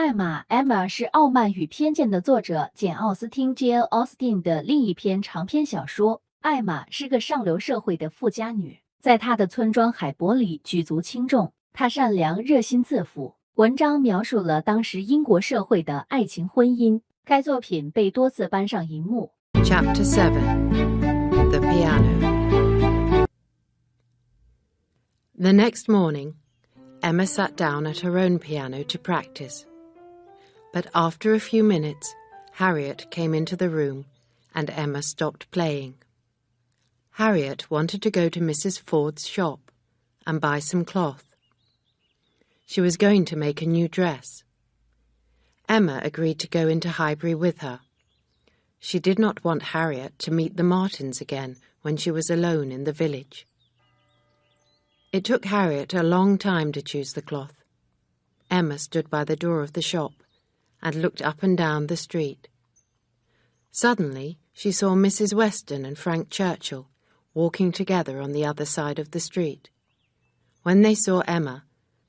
艾玛 Emma 是《傲慢与偏见》的作者简奥斯汀 Jane Austen 的另一篇长篇小说。艾玛是个上流社会的富家女，在她的村庄海伯里举足轻重。她善良、热心自负。文章描述了当时英国社会的爱情婚姻。该作品被多次搬上荧幕。Chapter 7 The Piano. The next morning, Emma sat down at her own piano to practice. But after a few minutes, Harriet came into the room and Emma stopped playing. Harriet wanted to go to Mrs. Ford's shop and buy some cloth. She was going to make a new dress. Emma agreed to go into Highbury with her. She did not want Harriet to meet the Martins again when she was alone in the village. It took Harriet a long time to choose the cloth. Emma stood by the door of the shop and looked up and down the street. Suddenly, she saw Mrs. Weston and Frank Churchill walking together on the other side of the street. When they saw Emma,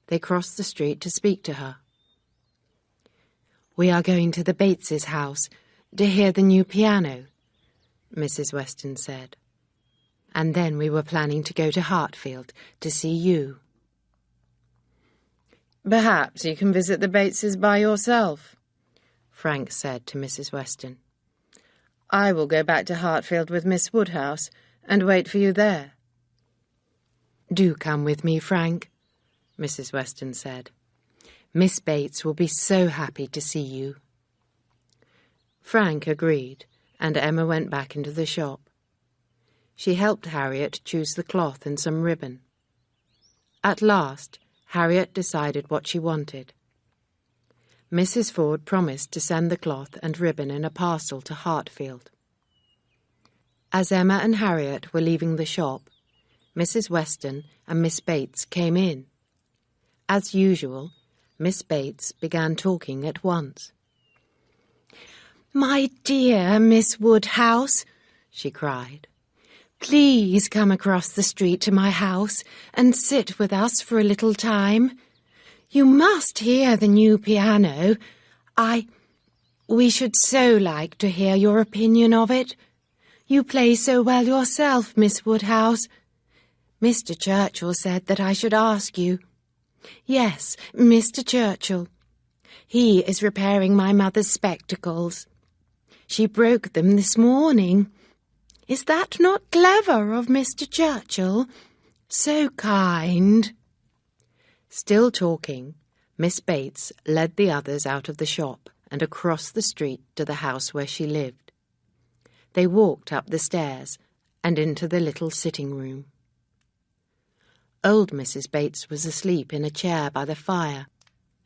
they crossed the street to speak to her. "We are going to the Bateses' house to hear the new piano," Mrs. Weston said. "And then we were planning to go to Hartfield to see you." "Perhaps you can visit the Bateses by yourself," Frank said to Mrs. Weston. "I will go back to Hartfield with Miss Woodhouse and wait for you there." "Do come with me, Frank," Mrs. Weston said. "Miss Bates will be so happy to see you." Frank agreed, and Emma went back into the shop. She helped Harriet choose the cloth and some ribbon. At last, Harriet decided what she wanted. Mrs. Ford promised to send the cloth and ribbon in a parcel to Hartfield. As Emma and Harriet were leaving the shop, Mrs. Weston and Miss Bates came in. As usual, Miss Bates began talking at once. "My dear Miss Woodhouse," she cried, "please come across the street to my house and sit with us for a little time. You must hear the new piano. We should so like to hear your opinion of it. You play so well yourself, Miss Woodhouse. Mr. Churchill said that I should ask you. Yes, Mr. Churchill. He is repairing my mother's spectacles. She broke them this morning. Is that not clever of Mr. Churchill? So kind." Still talking, Miss Bates led the others out of the shop and across the street to the house where she lived. They walked up the stairs and into the little sitting room. Old Mrs. Bates was asleep in a chair by the fire,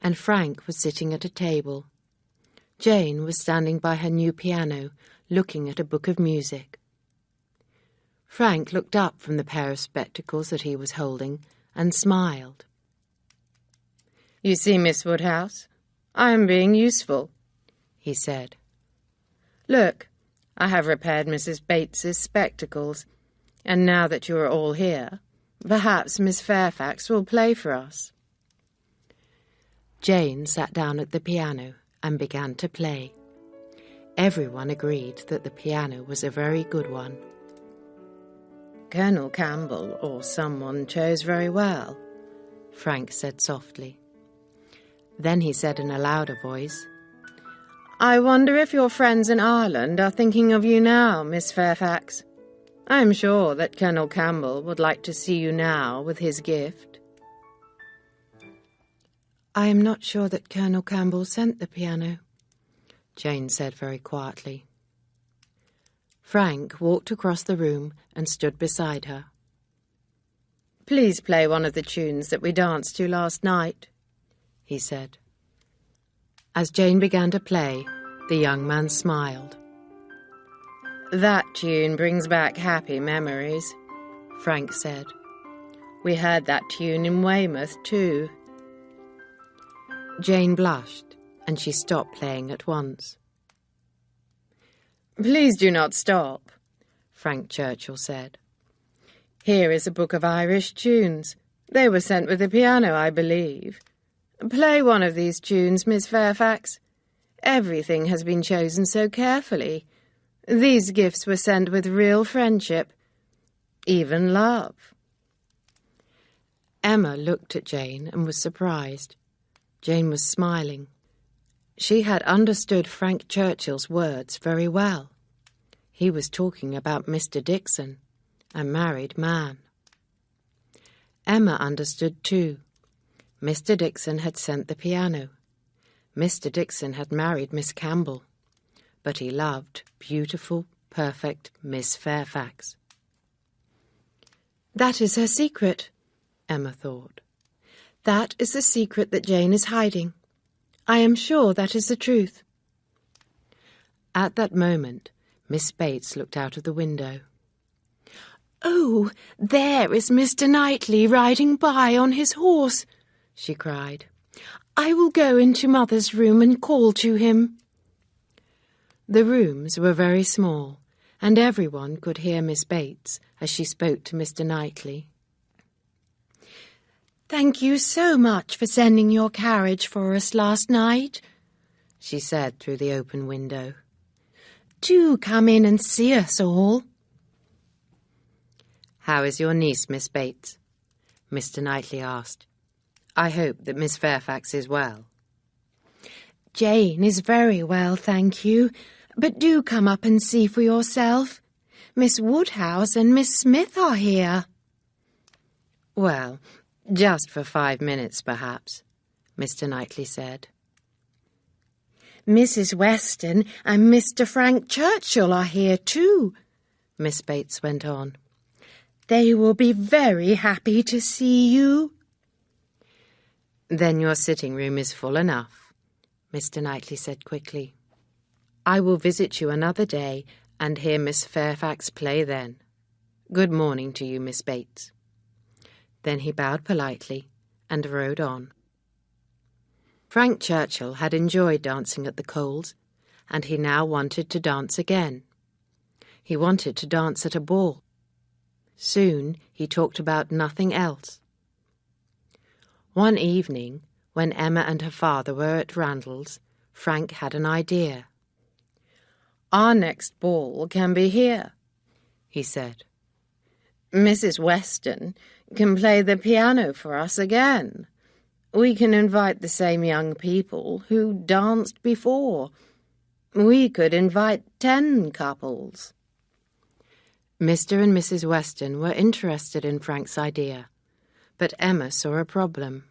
and Frank was sitting at a table. Jane was standing by her new piano, looking at a book of music. Frank looked up from the pair of spectacles that he was holding and smiled. "You see, Miss Woodhouse, I am being useful," he said. "Look, I have repaired Mrs. Bates's spectacles, and now that you are all here, perhaps Miss Fairfax will play for us." Jane sat down at the piano and began to play. Everyone agreed that the piano was a very good one. "Colonel Campbell or someone chose very well," Frank said softly. Then he said in a louder voice, "I wonder if your friends in Ireland are thinking of you now, Miss Fairfax. I am sure that Colonel Campbell would like to see you now with his gift." "I am not sure that Colonel Campbell sent the piano," Jane said very quietly. Frank walked across the room and stood beside her. "Please play one of the tunes that we danced to last night," he said. As Jane began to play, the young man smiled. "That tune brings back happy memories," Frank said. "We heard that tune in Weymouth, too." Jane blushed, and she stopped playing at once. "Please do not stop," Frank Churchill said. "Here is a book of Irish tunes. They were sent with the piano, I believe. Play one of these tunes, Miss Fairfax. Everything has been chosen so carefully. These gifts were sent with real friendship, even love." Emma looked at Jane and was surprised. Jane was smiling. She had understood Frank Churchill's words very well. He was talking about Mr. Dixon, a married man. Emma understood too. Mr. Dixon had sent the piano. Mr. Dixon had married Miss Campbell, but he loved beautiful, perfect Miss Fairfax. "That is her secret," Emma thought. "That is the secret that Jane is hiding. I am sure that is the truth." At that moment, Miss Bates looked out of the window. "Oh, there is Mr. Knightley riding by on his horse," she cried. "I will go into Mother's room and call to him." The rooms were very small, and everyone could hear Miss Bates as she spoke to Mr. Knightley. "Thank you so much for sending your carriage for us last night," she said through the open window. "Do come in and see us all." "How is your niece, Miss Bates?" Mr. Knightley asked. "I hope that Miss Fairfax is well." "Jane is very well, thank you, but do come up and see for yourself. Miss Woodhouse and Miss Smith are here." "Well, just for 5 minutes, perhaps," Mr. Knightley said. "Mrs. Weston and Mr. Frank Churchill are here too," Miss Bates went on. "They will be very happy to see you." "Then your sitting room is full enough," Mr. Knightley said quickly. "I will visit you another day and hear Miss Fairfax play then. Good morning to you, Miss Bates." Then he bowed politely and rode on. Frank Churchill had enjoyed dancing at the Coles, and he now wanted to dance again. He wanted to dance at a ball. Soon he talked about nothing else. One evening, when Emma and her father were at Randall's, Frank had an idea. "Our next ball can be here," he said. "Mrs. Weston can play the piano for us again. We can invite the same young people who danced before. We could invite 10 couples. Mr. and Mrs. Weston were interested in Frank's idea, but Emma saw a problem.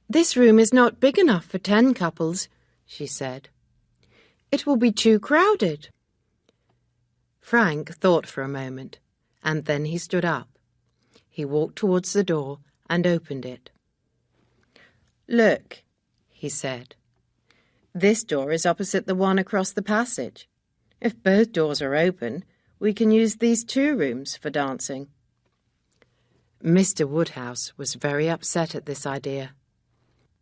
"This room is not big enough for 10 couples," she said. "It will be too crowded." Frank thought for a moment, and then he stood up. He walked towards the door and opened it. "Look," he said. "This door is opposite the one across the passage. If both doors are open, we can use these 2 rooms for dancing." Mr. Woodhouse was very upset at this idea.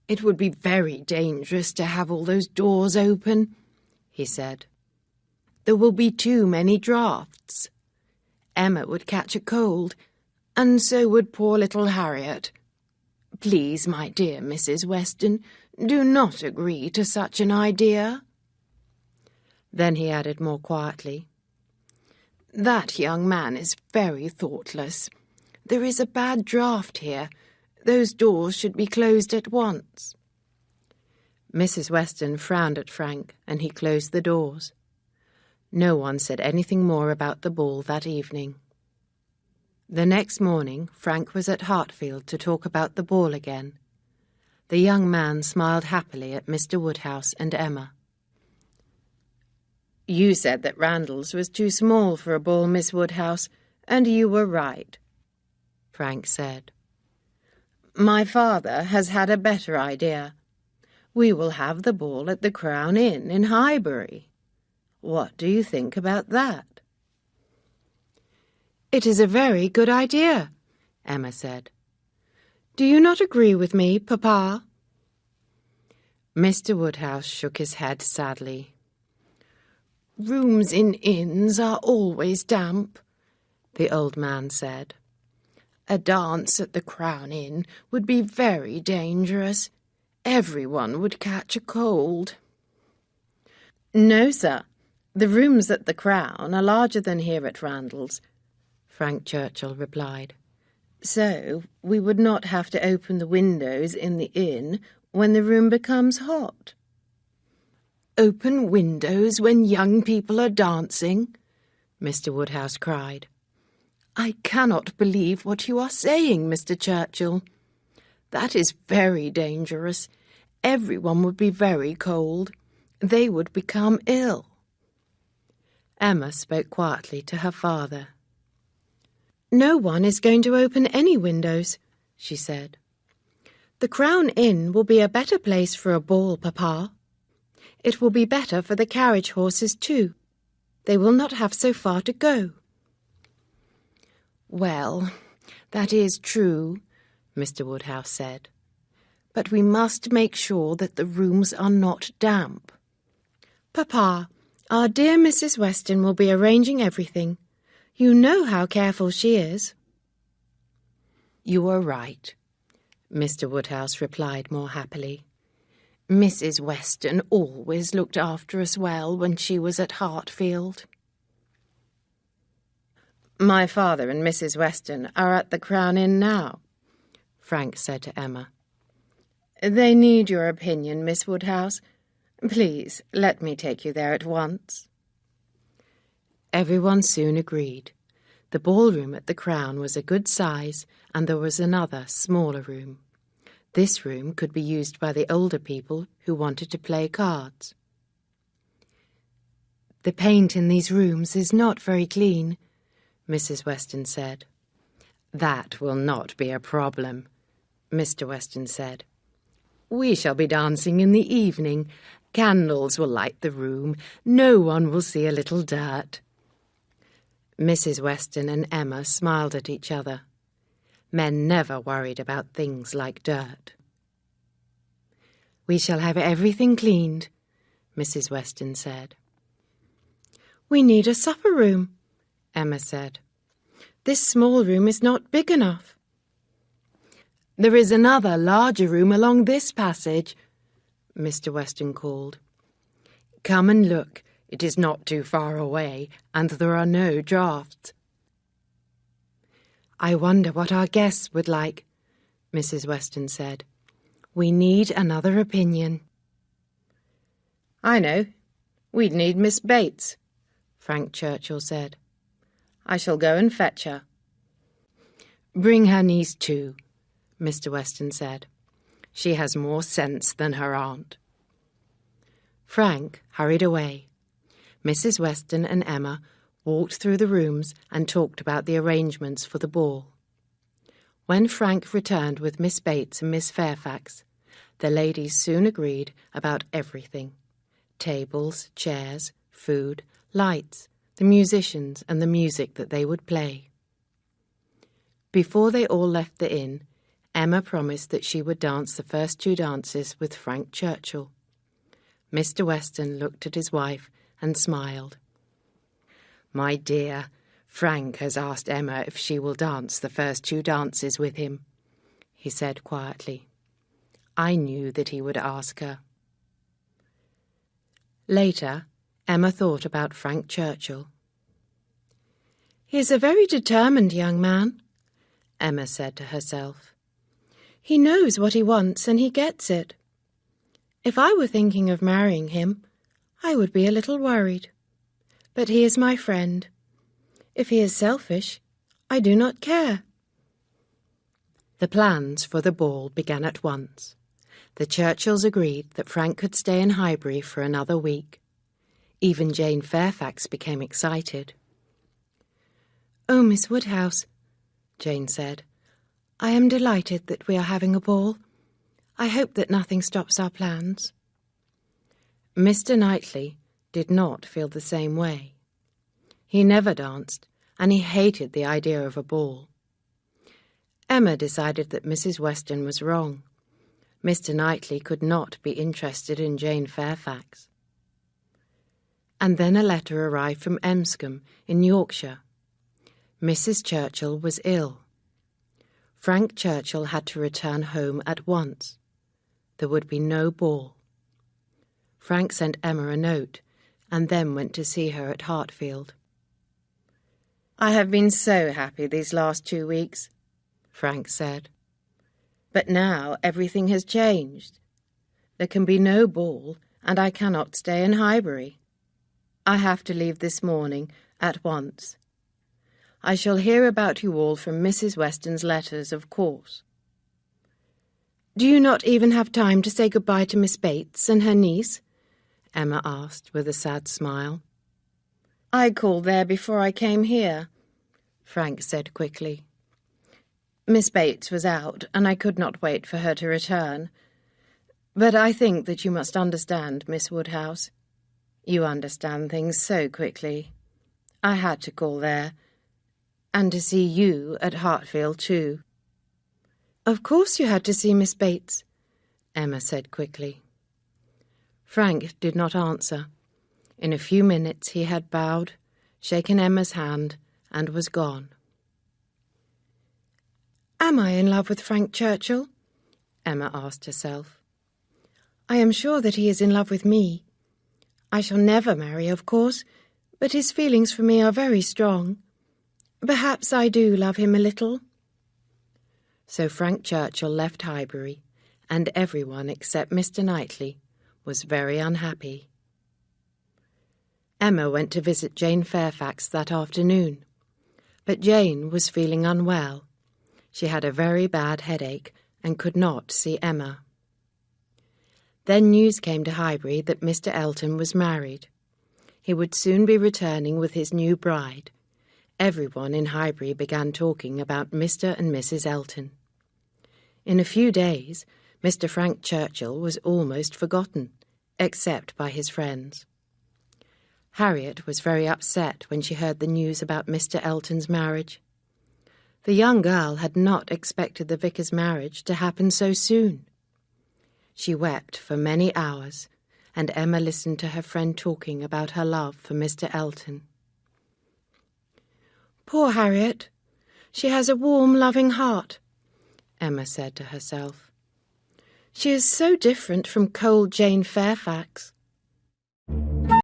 "It would be very dangerous to have all those doors open," he said. "There will be too many draughts. Emma would catch a cold, and so would poor little Harriet. Please, my dear Mrs. Weston, do not agree to such an idea." Then he added more quietly, "That young man is very thoughtless. There is a bad draught here. Those doors should be closed at once." Mrs. Weston frowned at Frank, and he closed the doors. No one said anything more about the ball that evening. The next morning, Frank was at Hartfield to talk about the ball again. The young man smiled happily at Mr. Woodhouse and Emma. "You said that Randall's was too small for a ball, Miss Woodhouse, and you were right," Frank said. "My father has had a better idea. We will have the ball at the Crown Inn in Highbury. What do you think about that?" "It is a very good idea," Emma said. "Do you not agree with me, Papa?" Mr. Woodhouse shook his head sadly. "Rooms in inns are always damp," the old man said. A dance at the Crown Inn would be very dangerous. Everyone would catch a cold. No, sir. The rooms at the Crown are larger than here at Randalls, Frank Churchill replied. So we would not have to open the windows in the inn when the room becomes hot. Open windows when young people are dancing? Mr. Woodhouse cried. I cannot believe what you are saying, Mr. Churchill. That is very dangerous. Everyone would be very cold. They would become ill. Emma spoke quietly to her father. No one is going to open any windows, she said. The Crown Inn will be a better place for a ball, Papa. It will be better for the carriage horses too. They will not have so far to go. Well, that is true, Mr. Woodhouse said. But we must make sure that the rooms are not damp. Papa, our dear Mrs. Weston will be arranging everything. You know how careful she is. You are right, Mr. Woodhouse replied more happily. Mrs. Weston always looked after us well when she was at Hartfield. My father and Mrs. Weston are at the Crown Inn now, Frank said to Emma. They need your opinion, Miss Woodhouse. Please, let me take you there at once. Everyone soon agreed. The ballroom at the Crown was a good size, and there was another, smaller room. This room could be used by the older people who wanted to play cards. The paint in these rooms is not very clean, Mrs. Weston said. That will not be a problem, Mr. Weston said. We shall be dancing in the evening. Candles will light the room. No one will see a little dirt. Mrs. Weston and Emma smiled at each other. Men never worried about things like dirt. We shall have everything cleaned, Mrs. Weston said. We need a supper room, Emma said. This small room is not big enough. There is another, larger room along this passage, Mr. Weston called. Come and look. It is not too far away, and there are no draughts. I wonder what our guests would like, Mrs. Weston said. We need another opinion. I know. We'd need Miss Bates, Frank Churchill said. I shall go and fetch her. Bring her niece too, Mr. Weston said. She has more sense than her aunt. Frank hurried away. Mrs. Weston and Emma walked through the rooms and talked about the arrangements for the ball. When Frank returned with Miss Bates and Miss Fairfax, the ladies soon agreed about everything. Tables, chairs, food, lights, the musicians and the music that they would play. Before they all left the inn, Emma promised that she would dance the first 2 dances with Frank Churchill. Mr. Weston looked at his wife and smiled. My dear, Frank has asked Emma if she will dance the first 2 dances with him, he said quietly. I knew that he would ask her. Later, Emma thought about Frank Churchill. He is a very determined young man, Emma said to herself. He knows what he wants and he gets it. If I were thinking of marrying him, I would be a little worried. But he is my friend. If he is selfish, I do not care. The plans for the ball began at once. The Churchills agreed that Frank could stay in Highbury for another week. Even Jane Fairfax became excited. Oh, Miss Woodhouse, Jane said, I am delighted that we are having a ball. I hope that nothing stops our plans. Mr. Knightley did not feel the same way. He never danced, and he hated the idea of a ball. Emma decided that Mrs. Weston was wrong. Mr. Knightley could not be interested in Jane Fairfax. And then a letter arrived from Emscombe in Yorkshire. Mrs. Churchill was ill. Frank Churchill had to return home at once. There would be no ball. Frank sent Emma a note, and then went to see her at Hartfield. "I have been so happy these last 2 weeks," Frank said. "But now everything has changed. There can be no ball, and I cannot stay in Highbury. I have to leave this morning at once. I shall hear about you all from Mrs. Weston's letters, of course." "Do you not even have time to say goodbye to Miss Bates and her niece?" Emma asked with a sad smile. "I called there before I came here," Frank said quickly. "Miss Bates was out, and I could not wait for her to return. But I think that you must understand, Miss Woodhouse. You understand things so quickly. I had to call there, and to see you at Hartfield too." "Of course you had to see Miss Bates," Emma said quickly. Frank did not answer. In a few minutes he had bowed, shaken Emma's hand, and was gone. "Am I in love with Frank Churchill?" Emma asked herself. "I am sure that he is in love with me. I shall never marry, of course, but his feelings for me are very strong. Perhaps I do love him a little." So Frank Churchill left Highbury, and everyone except Mr. Knightley was very unhappy. Emma went to visit Jane Fairfax that afternoon, but Jane was feeling unwell. She had a very bad headache and could not see Emma. Then news came to Highbury that Mr. Elton was married. He would soon be returning with his new bride. Everyone in Highbury began talking about Mr. and Mrs. Elton. In a few days, Mr. Frank Churchill was almost forgotten, except by his friends. Harriet was very upset when she heard the news about Mr. Elton's marriage. The young girl had not expected the vicar's marriage to happen so soon. She wept for many hours, and Emma listened to her friend talking about her love for Mr. Elton. "Poor Harriet! She has a warm, loving heart," Emma said to herself. "She is so different from cold Jane Fairfax.